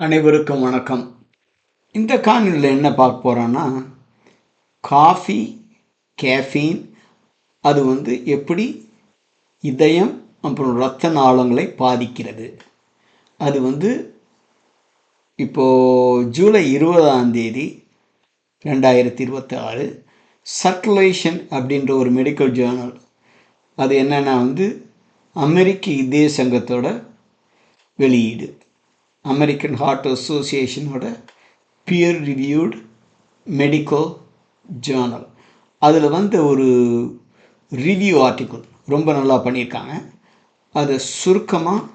அனைவருக்கும் வணக்கம். இந்த காணொலியில் என்ன பார்க்க போகிறோன்னா, காஃபி, கேஃபீன் அது எப்படி இதயம் அப்புறம் இரத்த நாளங்களை பாதிக்கிறது. அது இப்போது ஜூலை 20 2026 சர்க்குலேஷன் அப்படின்ற ஒரு மெடிக்கல் ஜேர்னல். அது என்னென்னா அமெரிக்க இதய சங்கத்தோட வெளியீடு. அமெரிக்கன் ஹார்ட் அசோசியேஷனோட பியர் ரிவ்யூடு மெடிக்கல் ஜேர்னல். அதில் ஒரு ரிவ்யூ ஆர்டிக்கிள் ரொம்ப நல்லா பண்ணியிருக்காங்க. அதை சுருக்கமாக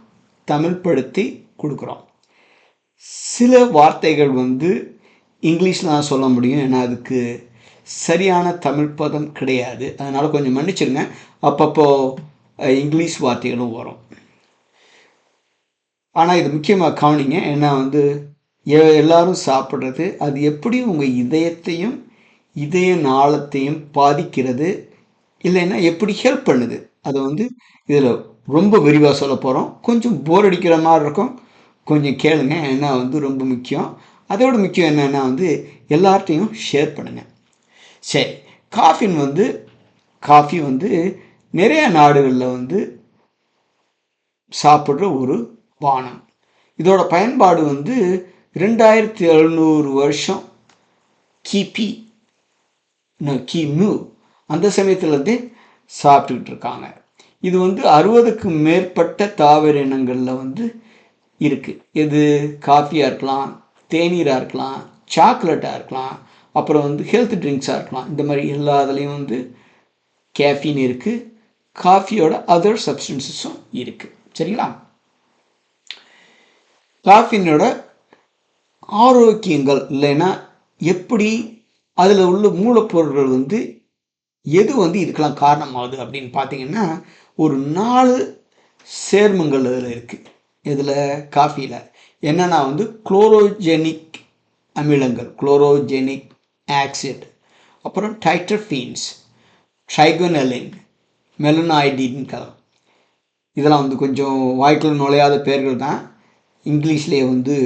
தமிழ்படுத்தி கொடுக்குறோம். சில வார்த்தைகள் இங்கிலீஷில் தான் சொல்ல முடியும், ஏன்னா அதுக்கு சரியான தமிழ் பதம் கிடையாது. அதனால் கொஞ்சம் மன்னிச்சிருங்க, அப்பப்போ இங்கிலீஷ் வார்த்தைகளும் வரும். ஆனால் இது முக்கியமாக கவனிங்க, ஏன்னா எல்லாரும் சாப்பிட்றது அது எப்படி உங்கள் இதயத்தையும் இதய நாளத்தையும் பாதிக்கிறது, இல்லைன்னா எப்படி ஹெல்ப் பண்ணுது. அதை இதில் ரொம்ப விரிவாக சொல்ல போகிறோம். கொஞ்சம் போர் அடிக்கிற மாதிரி இருக்கும், கொஞ்சம் கேளுங்க, ஏன்னா ரொம்ப முக்கியம். அதோட முக்கியம் என்னென்னா எல்லார்ட்டையும் ஷேர் பண்ணுங்கள். சரி, காஃபி நிறைய நாடுகளில் சாப்பிட்ற ஒரு பானம். இதோட பயன்பாடு 2700 வருஷம் கிமு அந்த சமயத்துலேருந்தே சாப்பிட்டுக்கிட்டு இருக்காங்க. இது 60க்கும் மேற்பட்ட தாவர இனங்களில் இருக்குது. இது காஃபியாக இருக்கலாம், தேநீராக இருக்கலாம், சாக்லேட்டாக இருக்கலாம், அப்புறம் ஹெல்த் ட்ரிங்க்ஸாக இருக்கலாம். இந்த மாதிரி எல்லா இதுலேயும் கேஃபீன் இருக்குது. காஃபியோட அதர் சப்ஸ்டன்சஸும் இருக்குது. சரிங்களா? காஃபினோட ஆரோக்கியங்கள், இல்லைன்னா எப்படி அதில் உள்ள மூலப்பொருட்கள் எது இதுக்கெல்லாம் காரணமாகுது அப்படின்னு பார்த்தீங்கன்னா, ஒரு 4 சேர்மங்கள் அதில் இருக்குது. இதில் காஃபியில் என்னென்னா குளோரோஜெனிக் அமிலங்கள், குளோரோஜெனிக் ஆக்சிட், அப்புறம் டைட்ரஃபீன்ஸ், ட்ரைகோனலின், மெலனாய்டின்கள். இதெல்லாம் கொஞ்சம் வாய்க்குள்ள நுழையாத பேர்கள் தான். இங்கிலீஷ்லேயே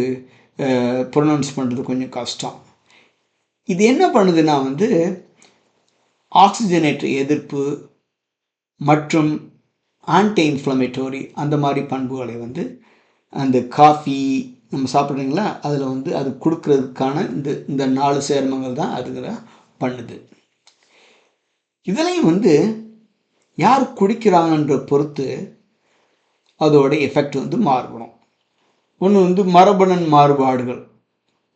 ப்ரொனவுன்ஸ் பண்ணுறது கொஞ்சம் கஷ்டம். இது என்ன பண்ணுதுன்னா ஆக்சிஜனேற்ற எதிர்ப்பு மற்றும் ஆன்டி இன்ஃப்ளமேட்டரி அந்த மாதிரி பண்புகளை அந்த காஃபி நம்ம சாப்பிட்றீங்களா அதில் அது கொடுக்கறதுக்கான இந்த 4 சேர்மங்கள் தான் அதுகளை பண்ணுது. இதுலேயும் யார் குடிக்கிறாங்கன்ற பொறுத்து அதோட எஃபெக்ட் மாறுபடும். ஒன்று மரபணு மாறுபாடுகள்.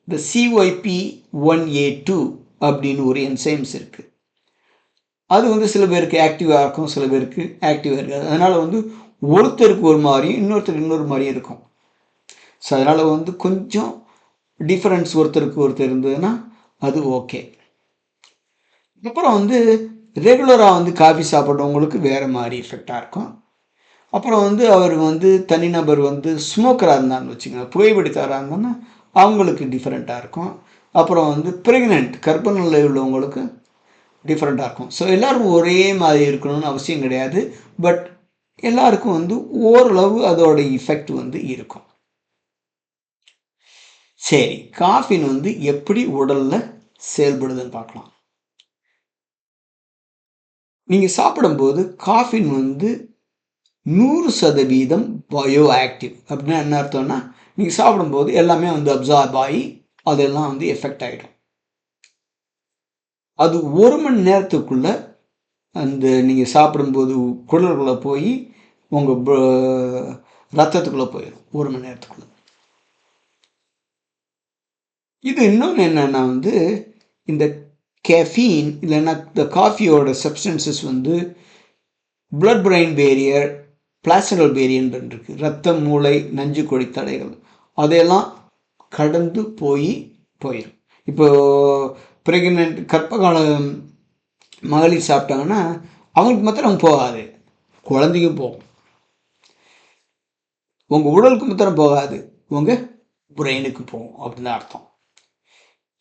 இந்த CYP1A2 அப்படின்னு ஒரு என்சைம்ஸ் இருக்குது. அது சில பேருக்கு ஆக்டிவாக இருக்கும், சில பேருக்கு ஆக்டிவாக இருக்காது. அதனால் ஒருத்தருக்கு ஒரு மாதிரியும் இன்னொருத்தருக்கு இன்னொரு மாதிரியும் இருக்கும். ஸோ அதனால் கொஞ்சம் டிஃப்ரென்ஸ் ஒருத்தருக்கு ஒருத்தர் இருந்ததுன்னா அது ஓகே. அப்புறம் ரெகுலராக காஃபி சாப்பிட்றவங்களுக்கு வேறு மாதிரி எஃபெக்டாக இருக்கும். அப்புறம் அவர் தனிநபர் ஸ்மோக்கராக இருந்தான்னு வச்சுக்கோங்க, புகைப்பிடித்தாராக இருந்தாங்கன்னா அவங்களுக்கு டிஃப்ரெண்ட்டாக இருக்கும். அப்புறம் ப்ரெக்னென்ட் கர்ப்பநிலை உள்ளவங்களுக்கு டிஃப்ரெண்ட்டாக இருக்கும். ஸோ எல்லோரும் ஒரே மாதிரி இருக்கணும்னு அவசியம் கிடையாது. பட் எல்லாருக்கும் ஓரளவு அதோட இஃபெக்ட் இருக்கும். சரி, காஃபின் எப்படி உடலில் செயல்படுதுன்னு பார்க்கலாம். நீங்கள் சாப்பிடும்போது காஃபின் 100% பயோ ஆக்டிவ். அப்படின்னா என்ன அர்த்தம்னா, நீங்கள் சாப்பிடும்போது எல்லாமே அப்சார்ப் ஆகி அதெல்லாம் எஃபெக்ட் ஆகிடும். அது 1 மணி நேரத்துக்குள்ளே நீங்கள் சாப்பிடும்போது குடலுக்குள்ளே போய் உங்கள் ரத்தத்துக்குள்ளே போயிடும் 1 மணி நேரத்துக்குள்ளே. இது இன்னொன்று என்னென்னா இந்த கேஃபீன் இல்லைன்னா இந்த காஃபியோட substances blood brain barrier, placental barrier இருக்குது, ரத்த மூளை நஞ்சு கொடி தடைகள், அதையெல்லாம் கடந்து போயிடும். இப்போது ப்ரெக்னென்ட் கர்ப்பகால மகளிர் சாப்பிட்டாங்கன்னா அவங்களுக்கு மாத்திரம் போகாது, குழந்தைக்கும் போகும். உங்கள் உடலுக்கு மாத்திரம் போகாது, உங்கள் பிரெயினுக்கு போகும் அப்படின்னு அர்த்தம்.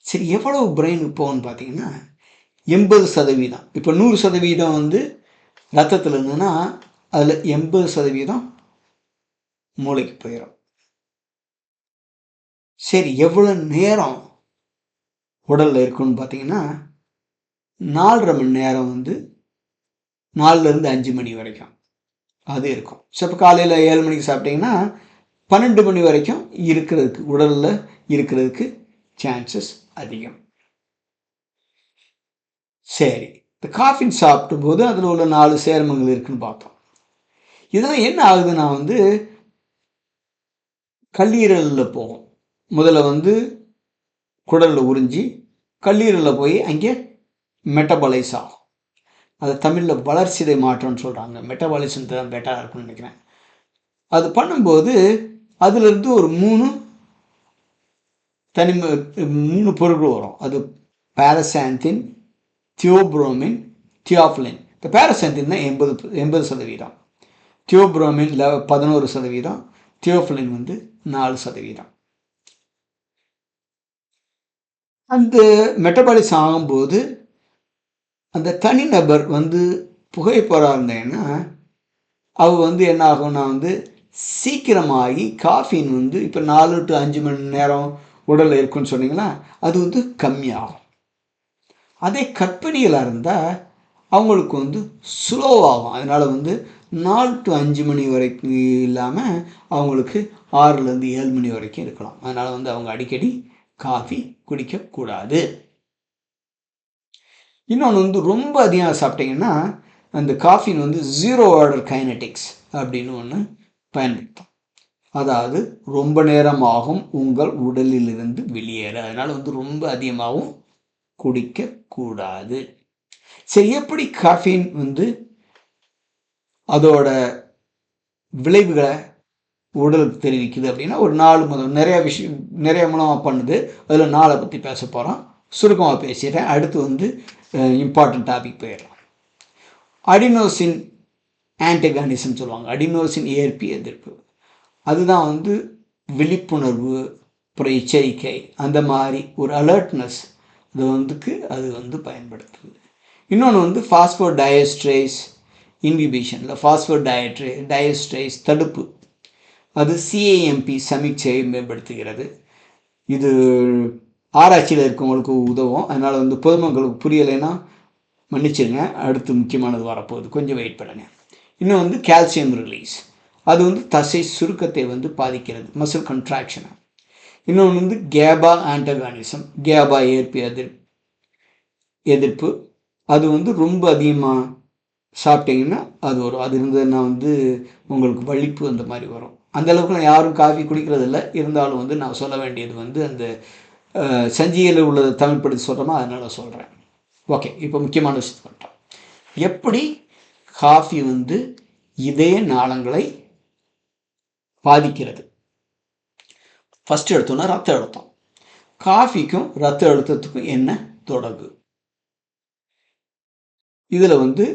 சரி, எவ்வளவு பிரெயினுக்கு போகும்னு பார்த்தீங்கன்னா 80%. இப்போ 100% ரத்தத்தில் இருந்ததுன்னா அதில் 80% மூளைக்கு போயிடும். சரி, எவ்வளோ நேரம் உடலில் இருக்குன்னு பார்த்தீங்கன்னா 4.5 மணி நேரம் வந்து 4லேருந்து 5 மணி வரைக்கும் அது இருக்கும். ஸோ இப்போ காலையில் 7 மணிக்கு சாப்பிட்டீங்கன்னா 12 மணி வரைக்கும் இருக்கிறதுக்கு உடலில் இருக்கிறதுக்கு சான்சஸ் அதிகம். சரி, இந்த காஃபின் சாப்பிடும் போது அதில் உள்ள 4 சேர்மங்கள் இருக்குன்னு பார்த்தோம். இதெல்லாம் என்ன ஆகுதுன்னா வந்து கல்லீரலில் போகும். முதல்ல வந்து குடலில் உறிஞ்சி கல்லீரலில் போய் அங்கே மெட்டபாலைஸ் ஆகும். அது தமிழில் வளர்சிதை மாற்றம்னு சொல்கிறாங்க. மெட்டபாலிசம் தான் பெட்டராக இருக்கும்னு நினைக்கிறேன். அது பண்ணும்போது அதிலிருந்து ஒரு 3 பொருட்கள் வரும். அது பாரசாந்தின், தியோப்ரோமின், தியோஃபிலின். இந்த பாரசாந்தின் தான் 80%, தியோப்ரோமின் 11%, தியோஃபிலின் வந்து 4%. அந்த மெட்டபாலிசம் ஆகும்போது அந்த தனிநபர் வந்து புகைப்போராக இருந்தேன்னா அவ வந்து என்ன ஆகும்னா வந்து சீக்கிரமாகி காஃபின் வந்து இப்போ 4 to 5 மணி நேரம் உடலில் இருக்குன்னு சொன்னீங்கன்னா அது வந்து கம்மியாகும். அதே கர்ப்பிணிகளாக இருந்தால் அவங்களுக்கு வந்து ஸ்லோவாகும். அதனால் வந்து 4 to 5 மணி வரைக்கும் இல்லாமல் அவங்களுக்கு 6லேருந்து 7 மணி வரைக்கும் இருக்கலாம். அதனால் வந்து அவங்க அடிக்கடி காஃபி குடிக்கக்கூடாது. இன்னொன்று வந்து ரொம்ப அதிகமாக சாப்பிட்டீங்கன்னா அந்த காஃபின் வந்து 0 ஆர்டர் கைனடிக்ஸ் அப்படின்னு ஒன்று பயன்படுத்தும். அதாவது ரொம்ப நேரம் ஆகும் உங்கள் உடலிலிருந்து வெளியேற. அதனால் வந்து ரொம்ப அதிகமாகவும் குடிக்கக்கூடாது. சரி, எப்படி காஃபின் வந்து அதோட விளைவுகளை உடலுக்கு தெரிவிக்குது அப்படின்னா ஒரு 4 நிறைய மூலமாக பண்ணுது. அதில் 4 பற்றி பேச போகிறோம். சுருக்கமாக பேசிடுறேன். அடுத்து வந்து இம்பார்ட்டன்ட் டாபிக் போயிடலாம். அடினோசின் ஆன்டகானிசம் சொல்லுவாங்க. அடினோசின் ஏற்பி எதிர்ப்பு. அதுதான் வந்து விழிப்புணர்வு, அப்புறம் எச்சரிக்கை, அந்த மாதிரி ஒரு அலர்ட்னஸ் அது வந்து பயன்படுத்துது. இன்னொன்று வந்து பாஸ்போடைஎஸ்டரேஸ் இன்ஹிபிஷனில் பாஸ்போடைஎஸ்டரேஸ் தடுப்பு, அது சிஏஎம்பி சமீட்சையை மேம்படுத்துகிறது. இது ஆராய்ச்சியில் இருக்கவங்களுக்கு உதவும். அதனால் வந்து பொதுமக்களுக்கு புரியலைன்னா மன்னிச்சிருங்க, அடுத்து முக்கியமானது வரப்போகுது, கொஞ்சம் வெயிட் பண்ணுங்க. இன்னும் வந்து கால்சியம் ரிலீஸ், அது வந்து தசை சுருக்கத்தை வந்து பாதிக்கிறது, மசில் கன்ட்ராக்ஷனை. இன்னொன்று வந்து கேபா ஆன்டகானிசம், கேபா ஏற்பி எதிர்ப்பு. அது வந்து ரொம்ப அதிகமாக சாப்பிட்டீங்கன்னா அது வரும். அது இருந்ததுன்னா வந்து உங்களுக்கு வலிப்பு அந்த மாதிரி வரும். அந்தளவுக்குலாம் யாரும் காஃபி குடிக்கிறது இல்லை. இருந்தாலும் வந்து நான் சொல்ல வேண்டியது வந்து அந்த சஞ்சிகையில் உள்ளதை தமிழ்படுத்தி சொல்கிறோமா, அதனால் சொல்கிறேன். ஓகே, இப்போ முக்கியமான விஷயத்தை பண்ணிட்டோம். எப்படி காஃபி வந்து இதய நாளங்களை பாதிக்கிறது? ஃபஸ்ட்டு எடுத்தோன்னா ரத்த அழுத்தம். காஃபிக்கும் ரத்த அழுத்தத்துக்கும் என்ன தொடர்பு? இதில் வந்து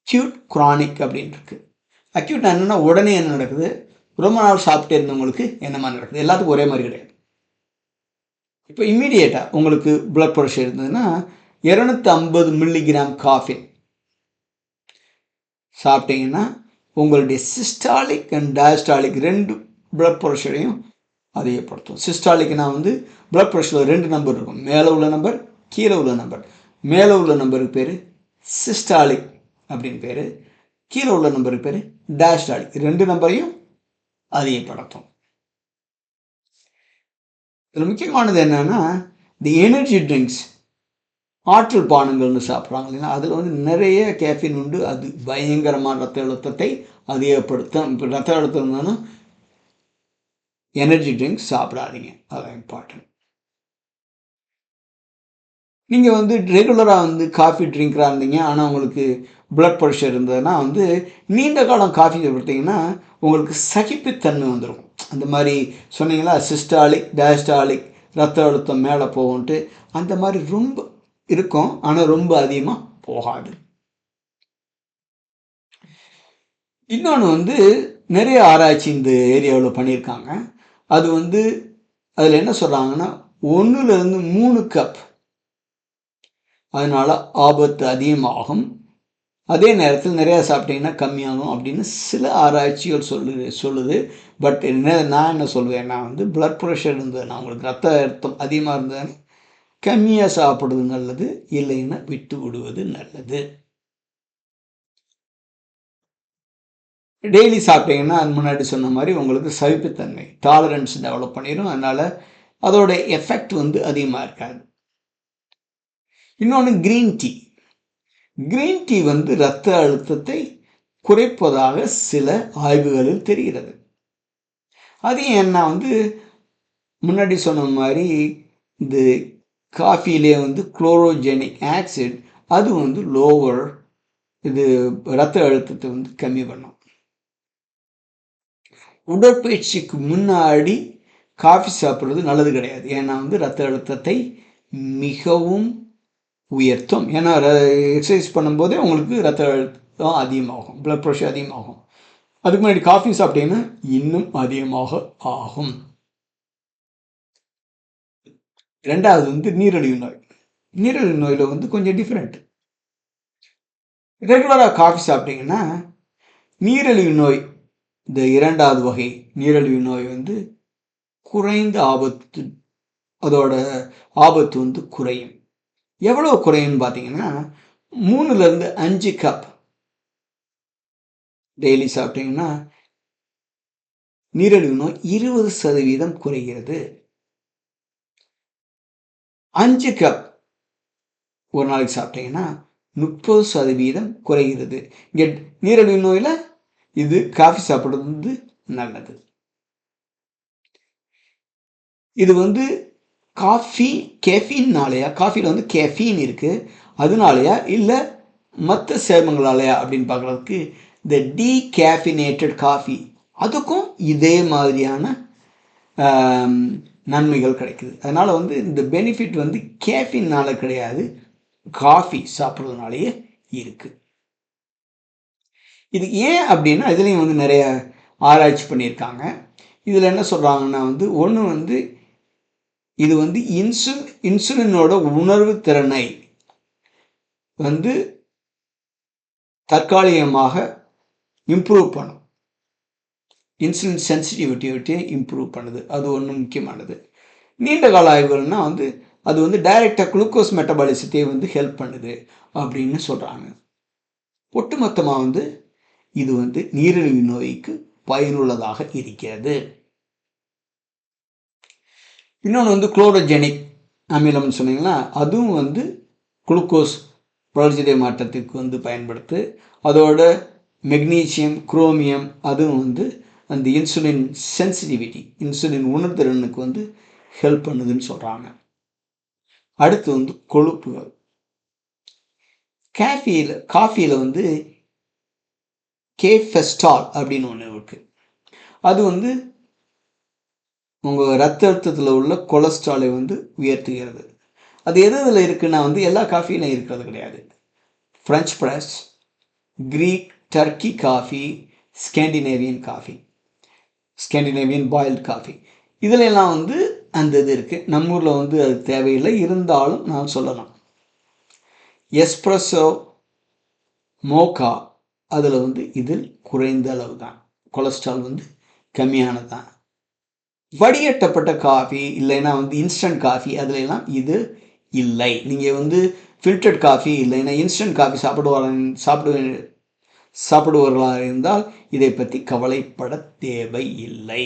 அக்யூட் குரானிக் அப்படின்னு இருக்கு. அக்யூட் என்னன்னா உடனே என்ன நடக்குது, ரொம்ப நாள் சாப்பிட்டே இருந்தவங்களுக்கு என்ன மாதிரி நடக்குது, எல்லாத்துக்கும் ஒரே மாதிரி கிடையாது. இப்போ இம்மீடியட்டாக உங்களுக்கு பிளட் ப்ரெஷர் இருந்ததுன்னா 250 மில்லிகிராம் காஃபி சாப்பிட்டீங்கன்னா உங்களுடைய சிஸ்டாலிக் அண்ட் டயஸ்டாலிக் 2 பிளட் ப்ரெஷரையும் அதிகப்படுத்தும். சிஸ்டாலிக்னா வந்து பிளட் ப்ரெஷரில் 2 நம்பர் இருக்கும், மேலே உள்ள நம்பர், கீழே உள்ள நம்பர். மேலே உள்ள நம்பருக்கு பேர் சிஸ்டாலிக் அப்படின்னு பேர், கீழே உள்ள நம்பருக்கு பேர் டயஸ்டாலிக். 2 நம்பரையும் அதிகப்படுத்தும். இதில் முக்கியமானது என்னன்னா இந்த எனர்ஜி ட்ரிங்க்ஸ், ஆற்றல் பானங்கள்னு சாப்பிட்றாங்க இல்லைன்னா அதில் வந்து நிறைய கேஃபின் உண்டு. அது பயங்கரமான ரத்த அழுத்தத்தை அதிகப்படுத்தும். இப்போ ரத்த அழுத்தம் இருந்தாலும் எனர்ஜி ட்ரிங்க்ஸ் சாப்பிடாதீங்க, அதான் இம்பார்ட்டன்ட். நீங்கள் வந்து ரெகுலராக வந்து காஃபி ட்ரிங்கராக இருந்தீங்க, ஆனால் உங்களுக்கு பிளட் ப்ரெஷர் இருந்ததுன்னா வந்து நீண்ட காலம் காஃபி சாப்பிட்டீங்கன்னா உங்களுக்கு சகிப்புத்தன்மை வந்துடும். அந்த மாதிரி சொன்னீங்களா, சிஸ்டாலிக் டயஸ்டாலிக் ரத்த அழுத்தம் மேலே போகும்ன்ட்டு, அந்த மாதிரி ரொம்ப இருக்கும், ஆனால் ரொம்ப அதிகமாக போகாது. இன்னொன்று வந்து நிறைய ஆராய்ச்சி இந்த ஏரியாவில் பண்ணியிருக்காங்க. அது வந்து அதில் என்ன சொல்கிறாங்கன்னா 1லேருந்து 3 கப், அதனால் ஆபத்து அதிகமாகும். அதே நேரத்தில் நிறையா சாப்பிட்டீங்கன்னா கம்மியாகும் அப்படின்னு சில ஆராய்ச்சிகள் சொல்லுது. பட் நான் என்ன சொல்லுவேன்னா வந்து பிளட் ப்ரெஷர் இருந்ததுன்னா, உங்களுக்கு ரத்த அழுத்தம் அதிகமாக இருந்ததுன்னா கம்மியாக சாப்பிடுவது நல்லது, இல்லைன்னா விட்டு விடுவது நல்லது. டெய்லி சாப்பிட்டீங்கன்னா அது முன்னாடி சொன்ன மாதிரி உங்களுக்கு சகிப்புத்தன்மை டாலரன்ஸ் டெவலப் பண்ணிடும். அதனால் அதோட எஃபெக்ட் வந்து அதிகமாக இருக்காது. இன்னொன்று கிரீன் டீ. கிரீன் டீ வந்து இரத்த அழுத்தத்தை குறைப்பதாக சில ஆய்வுகளில் தெரிகிறது. அது ஏன்னா வந்து முன்னாடி சொன்ன மாதிரி இந்த காஃபிலே வந்து குளோரோஜெனிக் ஆசிட் அது வந்து லோவர் இது இரத்த அழுத்தத்தை வந்து கம்மி பண்ணும். உடற்பயிற்சிக்கு முன்னாடி காஃபி சாப்பிட்றது நல்லது கிடையாது. ஏன்னா வந்து இரத்த அழுத்தத்தை மிகவும் உயர்த்தும். ஏன்னா எக்ஸசைஸ் பண்ணும்போதே உங்களுக்கு இரத்த அழுத்தம் அதிகமாகும், பிளட் ப்ரெஷர் அதிகமாகும். அதுக்கு முன்னாடி காஃபி சாப்பிட்டீங்கன்னா இன்னும் அதிகமாக ஆகும். ரெண்டாவது வந்து நீரிழிவு நோய். நீரிழிவு நோயில் வந்து கொஞ்சம் டிஃப்ரெண்ட். ரெகுலராக காஃபி சாப்பிட்டீங்கன்னா நீரிழிவு நோய் இந்த இரண்டாவது வகை நீரிழிவு நோய் வந்து குறைந்த ஆபத்து, அதோட ஆபத்து வந்து குறையும். எவ்வளோ குறையும்னு பார்த்தீங்கன்னா 3லேருந்து 5 கப் டெய்லி சாப்பிட்டீங்கன்னா நீரிழிவு நோய் 20% குறைகிறது. 5 கப் ஒரு நாளைக்கு சாப்பிட்டீங்கன்னா 30% குறைகிறது. இங்கே நீரிழிவு நோயில் இது காஃபி சாப்பிட்றது வந்து நல்லது. இது வந்து காஃபி கேஃபீன்னாலையா, காஃபியில் வந்து கேஃபீன் இருக்குது அதனாலையா இல்லை மற்ற சேர்மங்களாலையா அப்படின்னு பார்க்குறதுக்கு இந்த டீகேஃபினேட்டட் காஃபி அதுக்கும் இதே மாதிரியான நன்மைகள் கிடைக்குது. அதனால் வந்து இந்த பெனிஃபிட் வந்து கேஃபின்னால கிடையாது, காஃபி சாப்பிட்றதுனாலேயே இருக்குது. இது ஏன் அப்படின்னா இதுலேயும் வந்து நிறைய ஆராய்ச்சி பண்ணியிருக்காங்க. இதில் என்ன சொல்கிறாங்கன்னா வந்து ஒன்று வந்து இது வந்து இன்சுலினோட உணர்வு திறனை வந்து தற்காலிகமாக இம்ப்ரூவ் பண்ணும். இன்சுலின் சென்சிட்டிவிட்டியை இம்ப்ரூவ் பண்ணுது. அது ஒன்று முக்கியமானது. நீண்ட கால ஆய்வுகள்னா வந்து அது வந்து டைரெக்டாக குளுக்கோஸ் மெட்டபாலிசத்தையே வந்து ஹெல்ப் பண்ணுது அப்படின்னு சொல்கிறாங்க. ஒட்டுமொத்தமாக வந்து இது வந்து நீரிழிவு நோய்க்கு பயனுள்ளதாக இருக்கிறது. இன்னொன்று வந்து குளோரோஜெனிக் அமிலம்னு சொன்னீங்கன்னா அதுவும் வந்து குளுக்கோஸ் வளர்ச்சிதை மாற்றத்துக்கு வந்து பயன்படுத்து. அதோட மெக்னீசியம், குரோமியம் அதுவும் வந்து அந்த இன்சுலின் சென்சிட்டிவிட்டி, இன்சுலின் உணர்திறனுக்கு வந்து ஹெல்ப் பண்ணுதுன்னு சொல்கிறாங்க. அடுத்து வந்து கொழுப்புகள். காஃபியில் வந்து கேஃபெஸ்டால் அப்படின்னு ஒன்று இருக்குது. அது வந்து உங்கள் ரத்த அழுத்தத்தில் உள்ள கொலஸ்ட்ராலை வந்து உயர்த்துகிறது. அது எதில் இருக்குன்னா வந்து எல்லா காஃபியிலும் இருக்கிறது கிடையாது. French press, Greek, Turkey coffee, Scandinavian coffee, Scandinavian boiled coffee இதிலெல்லாம் வந்து அந்த இது இருக்குது. நம்ம ஊரில் வந்து அது தேவையில்லை, இருந்தாலும் நான் சொல்லலாம். எஸ்ப்ரெஸோ, மோக்கா அதில் வந்து இதில் குறைந்த அளவு தான், கொலஸ்ட்ரால் வந்து கம்மியானது தான். வடிகட்டப்பட்ட காஃபி இல்லைன்னா வந்து இன்ஸ்டன்ட் காஃபி அதுலெல்லாம் இது இல்லை. நீங்கள் வந்து ஃபில்டர்ட் காஃபி இல்லைன்னா இன்ஸ்டன்ட் காஃபி சாப்பிடுவர்களாக இருந்தால் இதை பற்றி கவலைப்பட தேவையில்லை.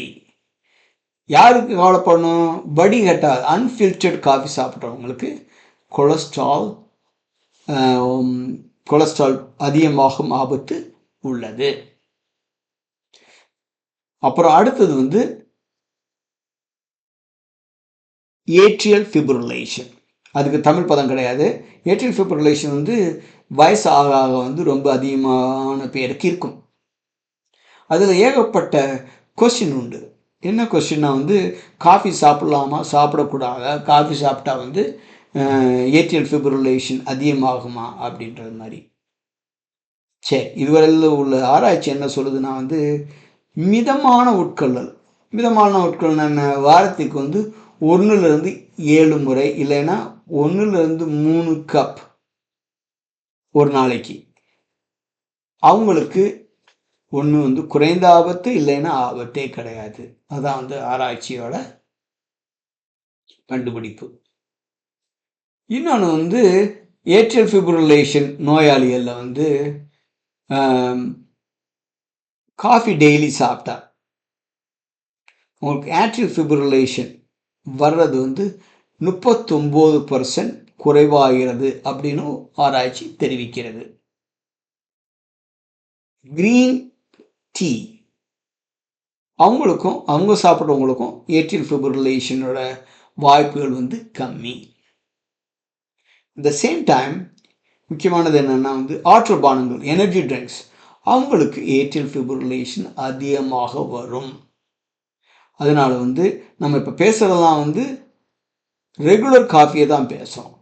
யாருக்கு கவலைப்படணும்? வடிகட்டால் அன்ஃபில்டர்ட் காஃபி சாப்பிட்றவங்களுக்கு கொலஸ்ட்ரால் அதிகமாகும் ஆபத்து உள்ளது. அப்புறம் அடுத்தது வந்து ஏட்ரியல் ஃபிப்ரிலேஷன். அதுக்கு தமிழ் பதம் கிடையாது. ஏட்ரியல் ஃபிப்ரிலேஷன் வந்து வயசு ஆக ஆக வந்து ரொம்ப அதிகமான பேருக்கு இருக்கும். அதில் ஏகப்பட்ட கொஸ்டின் உண்டு. என்ன கொஸ்டின்னா வந்து காஃபி சாப்பிடலாமா சாப்பிடக்கூடாதா, காஃபி சாப்பிட்டா வந்து ஏட்ரியல் ஃபிப்ரிலேஷன் அதிகமாகுமா அப்படின்றது மாதிரி. சரி, இதுவரையில் உள்ள ஆராய்ச்சி என்ன சொல்லுதுன்னா வந்து மிதமான உட்கொள்ளல். மிதமான உட்கொள்ளல் என்ன? வாரத்துக்கு வந்து 1லேருந்து 7 முறை இல்லைன்னா 1லேருந்து 3 கப் ஒரு நாளைக்கு அவங்களுக்கு ஒன்று வந்து குறைந்த ஆபத்து, இல்லைன்னா ஆபத்தே கிடையாது. அதான் வந்து ஆராய்ச்சியோட கண்டுபிடிப்பு. இன்னொன்று வந்து ஏட்ரியல் ஃபிப்ரிலேஷன் நோயாளிகளில் வந்து காஃபி டெய்லி சாப்பிட்டா உங்களுக்கு ஏட்ரியல் ஃபிப்ரிலேஷன் வர்றது வந்து 39% குறைவாகிறது அப்படின்னு ஆராய்ச்சி தெரிவிக்கிறது. கிரீன் டீ அவங்களுக்கும் அவங்க சாப்பிட்றவங்களுக்கும் ஏட்ரியல் ஃபிப்ரிலேஷனோட வாய்ப்புகள் வந்து கம்மி. இந்த சேம் டைம் முக்கியமானது என்னென்னா வந்து ஆற்றல் பானங்கள், எனர்ஜி ட்ரிங்க்ஸ், அவங்களுக்கு ஏட்ரியல் ஃபிப்ரிலேஷன் அதிகமாக வரும். அதனால வந்து நம்ம இப்போ பேசுகிறதெல்லாம் வந்து ரெகுலர் காஃபியை தான் பேசுகிறோம்.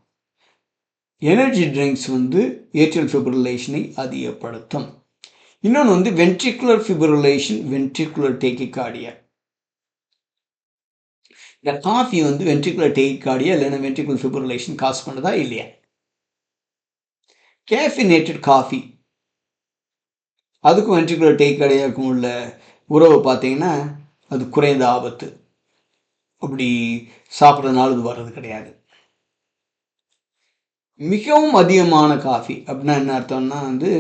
எனர்ஜி ட்ரிங்க்ஸ் வந்து ஏட்ரியல் ஃபிப்ரிலேஷனை அதிகப்படுத்தும். இன்னொன்று வந்து வென்ட்ரிகுலர் ஃபிப்ரிலேஷன், வென்ட்ரிகுலர் டேக்கிகார்டியா. இந்த காஃபி வந்து வென்ட்ரிகுலர் டேக்கிகார்டியா இல்லைன்னா வென்ட்ரிகுலர் ஃபிப்ரிலேஷன் காஸ் பண்ணுதா இல்லையா? கேஃபினேட்டட் காஃபி அதுக்கும் வென்ட்ரிகுலர் டேக்கிகார்டியாவுக்கும் உள்ள உறவு பார்த்தீங்கன்னா அது குறைந்த ஆபத்து. அப்படி சாப்பிட்றதுனால இது வர்றது கிடையாது. மிகவும் அதிகமான காஃபி அப்படின்னா என்ன அர்த்தம்னா வந்து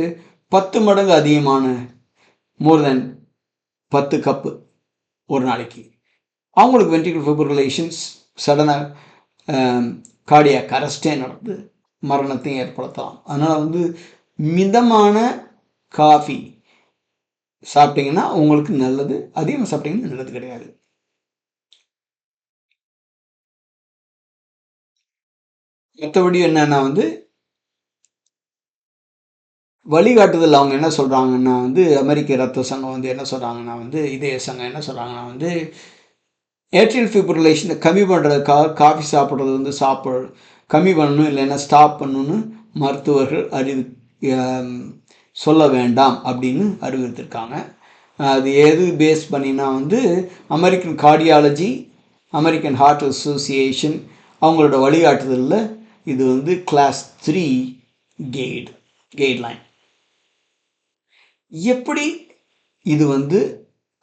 10 மடங்கு அதிகமான, மோர் தென் 10 கப்பு ஒரு நாளைக்கு, அவங்களுக்கு வென்ட்ரிகுலர் ஃபிப்ரிலேஷன்ஸ் சடனாக கார்டியாக் அரெஸ்டே நடந்து மரணத்தையும் ஏற்படுத்தலாம். அதனால் வந்து மிதமான காஃபி சாப்பிட்டீங்கன்னா உங்களுக்கு நல்லது, அதிகமாக சாப்பிட்டீங்கன்னா நல்லது கிடையாது. மற்றபடி என்னன்னா வந்து வழிகாட்டுதல் அவங்க என்ன சொல்கிறாங்கன்னா வந்து அமெரிக்க இரத்த சங்கம் வந்து என்ன சொல்கிறாங்கன்னா வந்து இதய சங்கம் என்ன சொல்கிறாங்கன்னா வந்து ஏட்ரியல் ஃபிப்ரிலேஷனை கம்மி பண்ணுறதுக்காக காஃபி சாப்பிட்றது வந்து கம்மி பண்ணணும், இல்லைன்னா ஸ்டாப் பண்ணணும்னு மருத்துவர்கள் சொல்ல வேண்டாம் அப்படின்னு அறிவுறுத்திருக்காங்க. அது எது பேஸ் பண்ணினா வந்து American cardiology, American heart association அவங்களோட வழிகாட்டுதலில் இது வந்து கிளாஸ் 3 கைட்லைன். எப்படி இது வந்து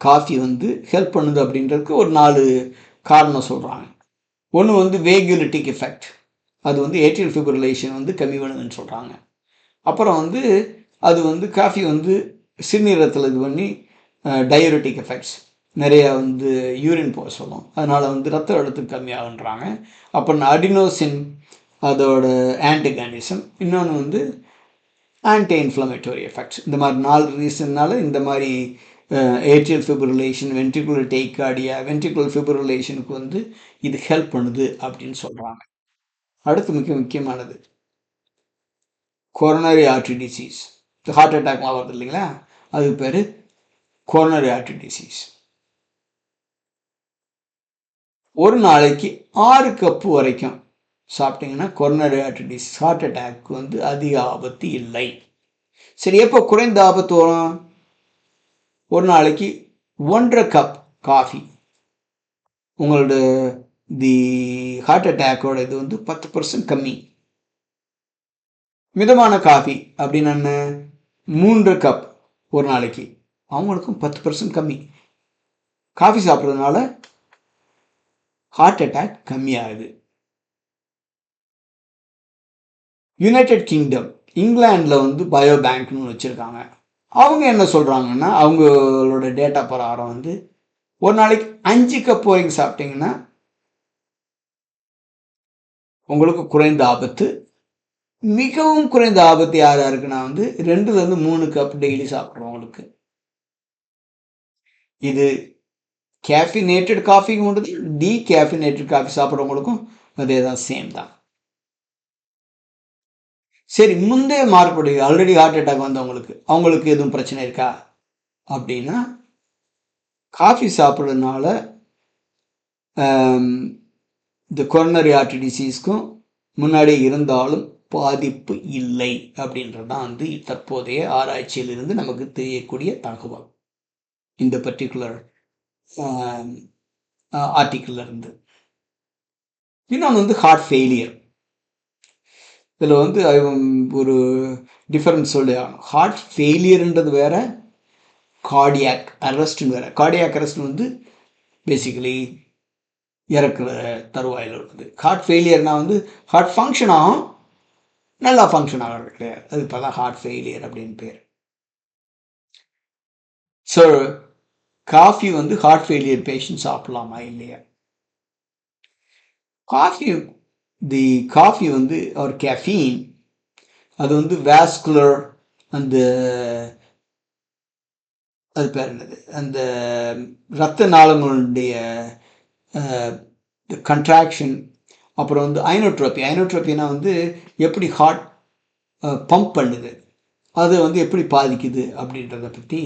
காஃபி வந்து ஹெல்ப் பண்ணுது அப்படின்றதுக்கு ஒரு 4 காரணம் சொல்கிறாங்க. ஒன்று வந்து வேகுலிட்டிக் எஃபெக்ட், அது வந்து ஏட்ரியல் ஃபிப்ரிலேஷன் வந்து கம்மி பண்ணுதுன்னு சொல்கிறாங்க. அப்புறம் வந்து அது வந்து காஃபி வந்து சிறுநீரகத்தில் இது பண்ணி டயபெட்டிக் எஃபெக்ட்ஸ், நிறையா வந்து யூரின் போக சொல்லும், அதனால் வந்து ரத்த அழுத்தம் கம்மியாகுன்றாங்க. அப்புறம் அடினோசின் அதோட ஆன்டிகானிசம், இன்னொன்று வந்து ஆன்டி இன்ஃப்ளமேட்டரி எஃபெக்ட்ஸ். இந்த மாதிரி 4 ரீசன்னால இந்த மாதிரி atrial fibrillation, ventricular tachycardia, ventricular ஃபிப்ரிலேஷனுக்கு வந்து இது ஹெல்ப் பண்ணுது அப்படின்னு சொல்கிறாங்க. அடுத்து முக்கியமானது கொரோனரி ஆர்டரி டிசீஸ். ஹார்ட் அட்டாக்லாம் வருது இல்லைங்களா, அதுக்கு பேர் கொரோனரி ஆர்டரி டிசீஸ். ஒரு நாளைக்கு 6 கப்பு வரைக்கும் சாப்பிட்டீங்கன்னா coronary artery disease, heart attack வந்து அதிக ஆபத்து இல்லை. சரி, எப்போ குறைந்த ஆபத்து வரும்? ஒரு நாளைக்கு 1.5 கப் காஃபி உங்களோட ஹார்ட் அட்டாக்கோட இது வந்து 10% கம்மி. மிதமான காஃபி அப்படின்னு என்ன, 3 கப் ஒரு நாளைக்கு, அவங்களுக்கும் 10% கம்மி. காஃபி சாப்பிட்றதுனால ஹார்ட் அட்டாக் கம்மியாகுது. யுனைடெட் கிங்டம், இங்கிலாண்டில் வந்து பயோ பேங்க்னு வச்சுருக்காங்க. அவங்க என்ன சொல்கிறாங்கன்னா அவங்களோட டேட்டா பிரகாரம் வந்து ஒரு நாளைக்கு 5 கப் வரைக்கும் சாப்பிட்டீங்கன்னா உங்களுக்கு குறைந்த ஆபத்து. மிகவும் குறைந்த ஆபத்து யாருக்குன்னா வந்து 2லேருந்து 3 கப் டெய்லி சாப்பிட்றவங்களுக்கு. இது கேஃபினேட்டட் காஃபிக்கும் உண்டு, டீகேஃபினேட்டட் காஃபி சாப்பிட்றவங்களுக்கும் அதே தான், சேம் தான். சரி, முந்தைய மாறுபடு ஆல்ரெடி ஹார்ட் அட்டாக் வந்தவங்களுக்கு அவங்களுக்கு எதுவும் பிரச்சனை இருக்கா அப்படின்னா, காஃபி சாப்பிட்றதுனால இந்த கொரோனரி ஆர்டரி டிசீஸ்க்கும் முன்னாடி இருந்தாலும் பாதிப்பு இல்லை அப்படின்றது தான் வந்து தற்போதைய ஆராய்ச்சியிலிருந்து நமக்கு தெரியக்கூடிய தகவல் இந்த பர்டிகுலர் ஆர்டிக்கிள் இருந்து. இன்னொன்று வந்து ஹார்ட் ஃபெயிலியர். இதில் வந்து ஒரு டிஃபரன்ஸ் சொல்லி ஆகணும். ஹார்ட் ஃபெயிலியர்ன்றது வேற, கார்டியாக் அரெஸ்ட்னு வேற. கார்டியாக் அரெஸ்ட் வந்து பேசிக்கலி இறக்குற தருவாயில் இருக்குது. ஹார்ட் ஃபெயிலியர்னால் வந்து ஹார்ட் ஃபங்க்ஷன் ஆகும், நல்லா ஃபங்க்ஷன் ஆகிறது கிடையாது. அது இப்போ தான் ஹார்ட் ஃபெயிலியர் அப்படின்னு பேர். ஸோ காஃபி வந்து ஹார்ட் ஃபெயிலியர் பேஷண்ட் சாப்பிடலாமா இல்லையா? காஃபி வந்து ஒரு கேஃபீன், அது வந்து வாஸ்குலர் அந்த அது பேர் என்னது, அந்த இரத்த நாளங்களுடைய கன்ட்ராக்ஷன், அப்புறம் வந்து ஐனோட்ரோப்பினா வந்து எப்படி ஹார்ட் பம்ப் பண்ணுது, அது வந்து எப்படி பாதிக்குது அப்படின்றத பற்றி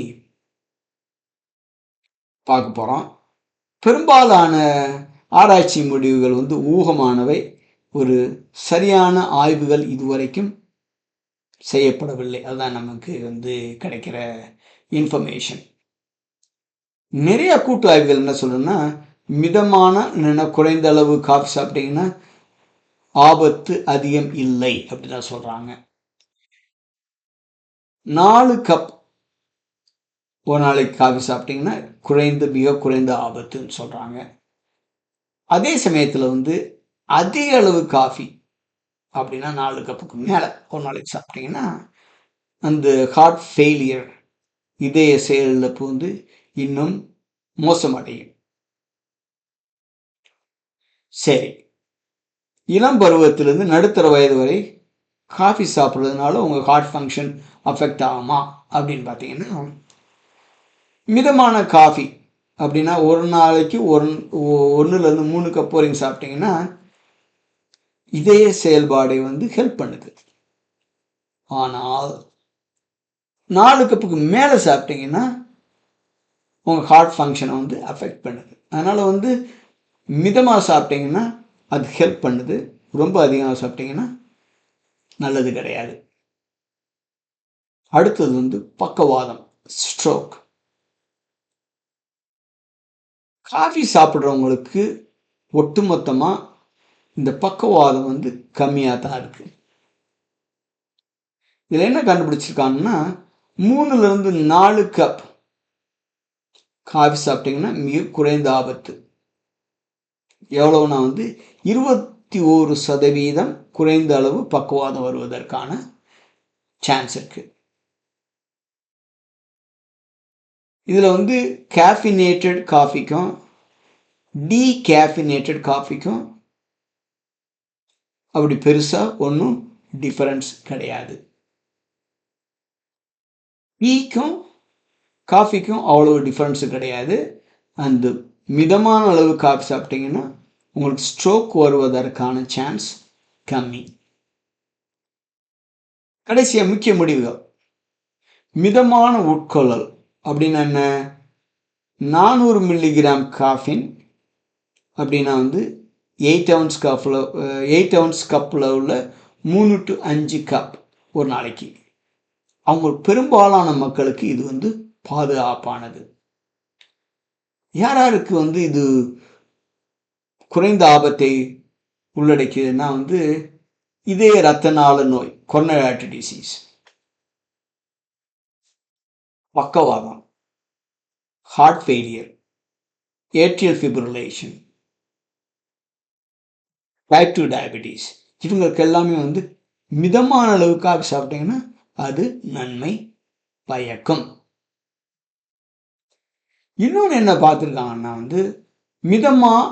பார்க்க போகிறோம். பெரும்பாலான ஆராய்ச்சி முடிவுகள் வந்து ஊகமானவை. ஒரு சரியான ஆய்வுகள் இதுவரைக்கும் செய்யப்படவில்லை. அதுதான் நமக்கு வந்து கிடைக்கிற இன்ஃபர்மேஷன். நிறைய கூட்டு ஆய்வுகள் என்ன சொல்றேன்னா, மிதமான குறைந்த அளவு காஃபி சாப்பிட்டீங்கன்னா ஆபத்து அதிகம் இல்லை அப்படின்னு சொல்றாங்க. 4 கப் ஒரு நாளைக்கு காஃபி சாப்பிட்டீங்கன்னா மிக குறைந்த ஆபத்துன்னு சொல்றாங்க. அதே சமயத்தில் வந்து அதிக அளவு காஃபி அப்படின்னா 4 கப்புக்கு மேலே ஒரு நாளைக்கு சாப்பிட்டீங்கன்னா அந்த ஹார்ட் ஃபெயிலியர், இதய செயலிழப்பு வந்து இன்னும் மோசமடையும். சரி, இளம் பருவத்திலிருந்து நடுத்தர வயது வரை காஃபி சாப்பிட்றதுனால உங்கள் ஹார்ட் ஃபங்க்ஷன் அஃபெக்ட் ஆகுமா அப்படின்னு பார்த்தீங்கன்னா, மிதமான காஃபி அப்படின்னா ஒரு நாளைக்கு 1லேருந்து 3 கப் வரைக்கும் சாப்பிட்டீங்கன்னா இதய செயல்பாடை வந்து ஹெல்ப் பண்ணுது. ஆனால் 4 கப்புக்கு மேலே சாப்பிட்டீங்கன்னா உங்கள் ஹார்ட் ஃபங்க்ஷனை வந்து அஃபெக்ட் பண்ணுது. அதனால் வந்து மிதமாக சாப்பிட்டீங்கன்னா அது ஹெல்ப் பண்ணுது, ரொம்ப அதிகமாக சாப்பிட்டீங்கன்னா நல்லது கிடையாது. அடுத்தது வந்து பக்கவாதம், ஸ்ட்ரோக். காஃபி சாப்பிட்றவங்களுக்கு ஒட்டுமொத்தமாக இந்த பக்கவாதம் வந்து கம்மியாக தான் இருக்கு. இதில் என்ன கண்டுபிடிச்சிருக்காங்கன்னா, 3லேருந்து 4 கப் காஃபி சாப்பிட்டீங்கன்னா மிக குறைந்த ஆபத்து. எவ்வளவுனா வந்து 21% குறைந்த அளவு பக்கவாதம் வருவதற்கான சான்ஸ் இருக்கு. இதில் வந்து கேஃபினேட்டட் காஃபிக்கும் டீகேஃபினேட்டட் காஃபிக்கும் அப்படி பெருசாக ஒன்றும் டிஃபரன்ஸ் கிடையாது. டீக்கும் காஃபிக்கும் அவ்வளோ டிஃப்ரென்ஸு கிடையாது. அந்த மிதமான அளவு காஃபி சாப்பிட்டீங்கன்னா உங்களுக்கு ஸ்ட்ரோக் வருவதற்கான சான்ஸ் கம்மி. கடைசியாக முக்கிய முடிவுகள். மிதமான உட்கொள்ளல் அப்படின்னு என்ன? 400 மில்லிகிராம் காஃபின் அப்படின்னா வந்து 8 ounce கப்பில் உள்ள 3 to 5 கப் ஒரு நாளைக்கு. அவங்க பெரும்பாலான மக்களுக்கு இது வந்து பாதுகாப்பானது. யாராருக்கு வந்து இது குறைந்த ஆபத்தை உள்ளடக்கியதுன்னா வந்து இதய இரத்த நாள நோய், கொரோனரி ஆர்டரி டிசீஸ், பக்கவாதம், heart failure, atrial fibrillation, type 2 diabetes, இவங்களுக்கு எல்லாமே வந்து மிதமான அளவு காஃபி சாப்பிட்டீங்கன்னா அது நன்மை பயக்கும். இன்னொன்று என்ன பார்த்துருக்காங்கன்னா வந்து மிதமாக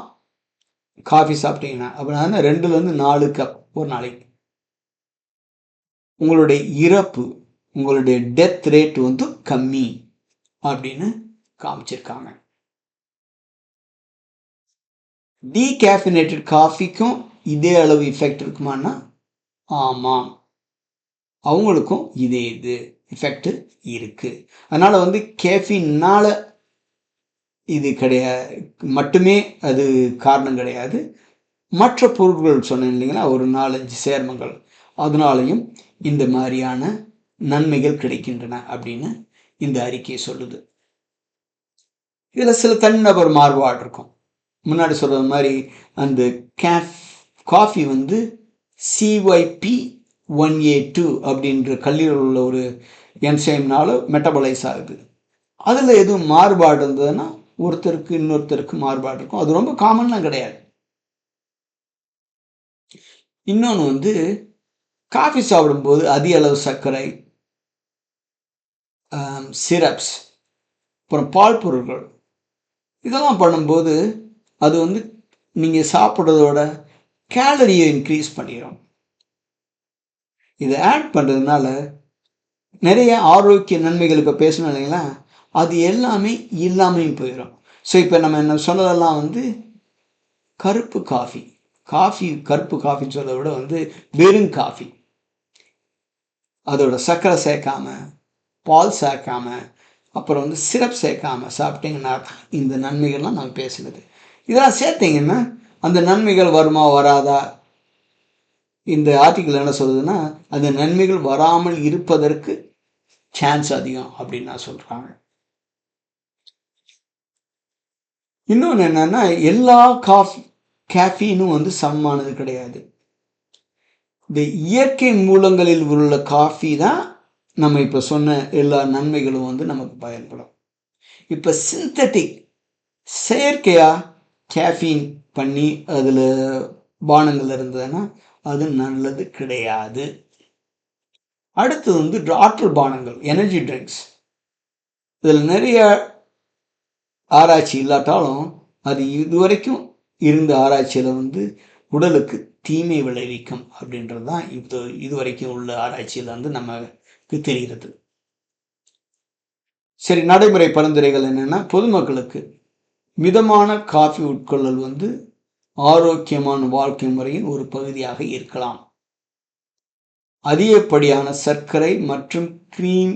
காஃபி சாப்பிட்டீங்கன்னா அப்படின்னா 2லேருந்து 4 கப் ஒரு நாளைக்கு உங்களுடைய இறப்பு, உங்களுடைய டெத் ரேட் வந்து கம்மி அப்படின்னு காமிச்சிருக்காங்க. டீகேஃபினேட்டட் காஃபிக்கும் இதே அளவு எஃபெக்ட் இருக்குமான்னா ஆமாம், அவங்களுக்கும் இதே எஃபெக்ட் இருக்கு. அதனால வந்து கேஃபின்னால இது கிடையாது மட்டுமே அது காரணம் கிடையாது. மற்ற பொருட்கள் சொன்னேன் இல்லைங்களா, ஒரு 4-5 சேர்மங்கள், அதனாலையும் இந்த மாதிரியான நன்மைகள் கிடைக்கின்றன அப்படின்னு இந்த அறிக்கை சொல்லுது. இதில் சில தனிநபர் மாறுபாடு இருக்கும். முன்னாடி சொல்கிற மாதிரி அந்த காஃபி வந்து CYP 1A2 அப்படின்ற கல்லீரல் உள்ள ஒரு என்சைம்னால மெட்டபலைஸ் ஆகுது. அதில் எதுவும் மாறுபாடு இருந்ததுன்னா ஒருத்தருக்கு இன்னொருத்தருக்கு மாறுபாடு இருக்கும். அது ரொம்ப காமன்லாம் கிடையாது. இன்னொன்று வந்து காஃபி சாப்பிடும்போது அதிக அளவு சர்க்கரை, சிரப்ஸ், அப்புறம் பால் பொருட்கள் இதெல்லாம் பண்ணும்போது அது வந்து நீங்கள் சாப்பிட்றதோட கேலரியை இன்க்ரீஸ் பண்ணிடும். இதை ஆட் பண்ணுறதுனால நிறைய ஆரோக்கிய நன்மைகள் இப்போ பேசணும் இல்லைங்களா, அது எல்லாமே இல்லாமையும் போயிடும். ஸோ இப்போ நம்ம என்ன சொன்னதெல்லாம் வந்து கருப்பு காஃபி கருப்பு காஃபின்னு சொல்றதை விட வந்து வெறும் காஃபி, அதோட சர்க்கரை சேர்க்காம, பால் சேர்க்காம, அப்புறம் வந்து சிரப் சேர்க்காம சாப்பிட்டீங்கன்னா இந்த நன்மைகள்லாம் நான் பேசுனது. இதெல்லாம் சேர்த்தீங்கன்னா அந்த நன்மைகள் வருமா வராதா? இந்த ஆர்டிக்கிள் என்ன சொல்லுதுன்னா, அந்த நன்மைகள் வராமல் இருப்பதற்கு சான்ஸ் அதிகம் அப்படின்னு நான் சொல்றாங்க. இன்னொன்று என்னன்னா, எல்லா கேஃபீனும் வந்து சமமானது கிடையாது. இந்த இயற்கை மூலங்களில் உள்ள காஃபி தான் நம்ம இப்போ சொன்ன எல்லா நன்மைகளும் வந்து நமக்கு பயன்படும். இப்போ சிந்தட்டிக் செயற்கையாக கேஃபீன் பண்ணி அதில் பானங்கள் இருந்ததுன்னா அது நல்லது கிடையாது. அடுத்து வந்து ஆற்றல் பானங்கள், எனர்ஜி ட்ரிங்க்ஸ். இதில் நிறைய ஆராய்ச்சி இல்லாட்டாலும் அது இதுவரைக்கும் இருந்த ஆராய்ச்சியில் வந்து உடலுக்கு தீமை விளைவிக்கும் அப்படின்றது தான் இதுவரைக்கும் உள்ள ஆராய்ச்சியில் வந்து நமக்கு தெரிகிறது. சரி, நடைமுறை பரிந்துரைகள் என்னென்னா, பொதுமக்களுக்கு மிதமான காஃபி உட்கொள்ளல் வந்து ஆரோக்கியமான வாழ்க்கை முறையின் ஒரு பகுதியாக இருக்கலாம். அதிகப்படியான சர்க்கரை மற்றும் கிரீம்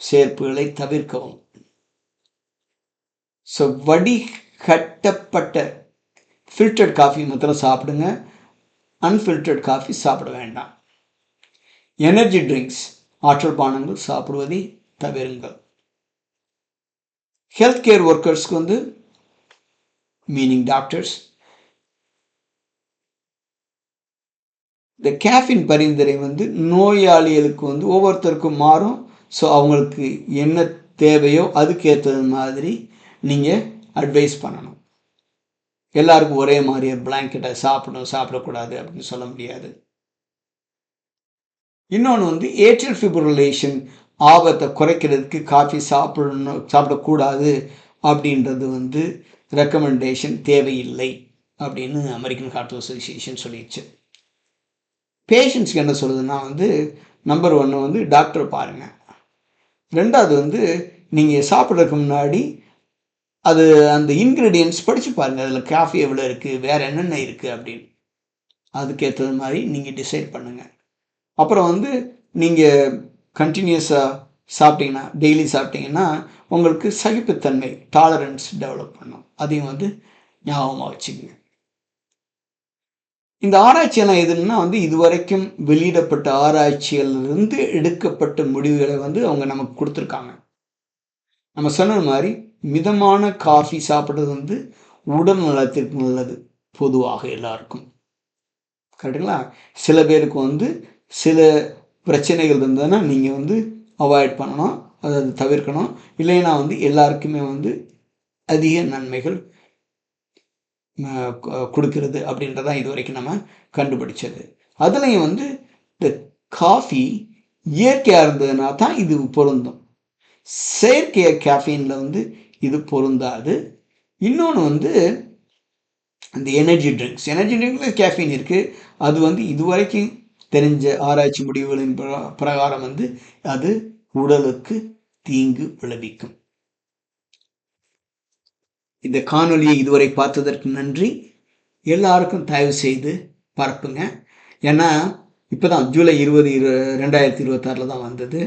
சேர்ப்புகளை தவிர்க்கவும். ஸோ வடிகட்டப்பட்ட ஃபில்டர்ட் காஃபி மாத்திரம் சாப்பிடுங்க, அன்ஃபில்டர்ட் காஃபி சாப்பிட வேண்டாம். எனர்ஜி ட்ரிங்க்ஸ், ஆற்றல் பானங்கள் சாப்பிடுவதை தவிருங்கள். ஹெல்த் கேர் ஒர்க்கர்ஸ்க்கு வந்து மீனிங் டாக்டர்ஸ், இந்த கேஃபின் பரிந்துரை வந்து நோயாளிகளுக்கு வந்து ஒவ்வொருத்தருக்கும் மாறும். ஸோ அவங்களுக்கு என்ன தேவையோ அதுக்கேற்றது மாதிரி நீங்கள் அட்வைஸ் பண்ணணும். எல்லாருக்கும் ஒரே மாதிரி பிளாங்கெட்டை சாப்பிடக்கூடாது அப்படின்னு சொல்ல முடியாது. இன்னொன்று வந்து ஏட்ரியல் ஃபிப்ரிலேஷன் ஆபத்தை குறைக்கிறதுக்கு காஃபி சாப்பிடக்கூடாது அப்படின்றது வந்து ரெக்கமெண்டேஷன் தேவையில்லை அப்படின்னு அமெரிக்கன் ஹார்ட் அசோசியேஷன் சொல்லிடுச்சு. பேஷண்ட்ஸ்க்கு என்ன சொல்லுதுன்னா வந்து, நம்பர் 1 வந்து டாக்டர் பாருங்கள். 2வது வந்து நீங்கள் சாப்பிட்றதுக்கு முன்னாடி அது அந்த இன்க்ரீடியன்ட்ஸ் படித்து பாருங்கள். அதில் காஃபி எவ்வளோ இருக்குது, வேறு என்னென்ன இருக்குது அப்படின்னு. அதுக்கேற்றது மாதிரி நீங்கள் டிசைட் பண்ணுங்கள். அப்புறம் வந்து நீங்கள் கண்டினியூஸாக சாப்பிட்டீங்கன்னா, டெய்லி சாப்பிட்டீங்கன்னா உங்களுக்கு சகிப்புத்தன்மை, டாலரன்ஸ் டெவலப் பண்ணும். அதையும் வந்து ஞாபகமாக வச்சுக்கோங்க. இந்த ஆராய்ச்சியெல்லாம் எதுன்னா வந்து இதுவரைக்கும் வெளியிடப்பட்ட ஆராய்ச்சியிலிருந்து எடுக்கப்பட்ட முடிவுகளை வந்து அவங்க நமக்கு கொடுத்துருக்காங்க. நம்ம சொன்ன மாதிரி மிதமான காஃபி சாப்பிட்றது வந்து உடல் நலத்திற்கு நல்லது, பொதுவாக எல்லாருக்கும். கரெக்டுங்களா? சில பேருக்கு வந்து சில பிரச்சனைகள் இருந்ததுன்னா நீங்கள் வந்து அவாய்ட் பண்ணணும், அதை தவிர்க்கணும். இல்லைன்னா வந்து எல்லாருக்குமே வந்து அதிக நன்மைகள் கொடுக்கறது அப்படின்றதான் இது வரைக்கும் நம்ம கண்டுபிடிச்சது. அதுலேயும் வந்து இந்த காஃபி இயற்கையாக இருந்ததுனா தான் இது பொருந்தும். செயற்கை கேஃபீனில் வந்து இது பொருந்தாது. இன்னொன்று வந்து இந்த எனர்ஜி ட்ரிங்க்ஸில் கேஃபீன் இருக்குது. அது வந்து இதுவரைக்கும் தெரிஞ்ச ஆராய்ச்சி முடிவுகளின் பிரகாரம் வந்து அது உடலுக்கு தீங்கு விளைவிக்கும். இந்த காணொலியை இதுவரை பார்த்ததற்கு நன்றி. எல்லாருக்கும் தயவு செய்து பரப்புங்க. ஏன்னா இப்போ தான் ஜூலை 20, 2026 தான் வந்தது.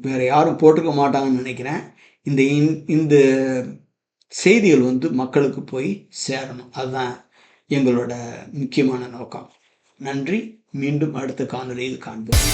வேறு யாரும் போட்டுக்க மாட்டாங்கன்னு நினைக்கிறேன். இந்த செய்திகள் வந்து மக்களுக்கு போய் சேரணும். அதுதான் எங்களோட முக்கியமான நோக்கம். நன்றி. மீண்டும் அடுத்த காணொலியில் காண்போம்.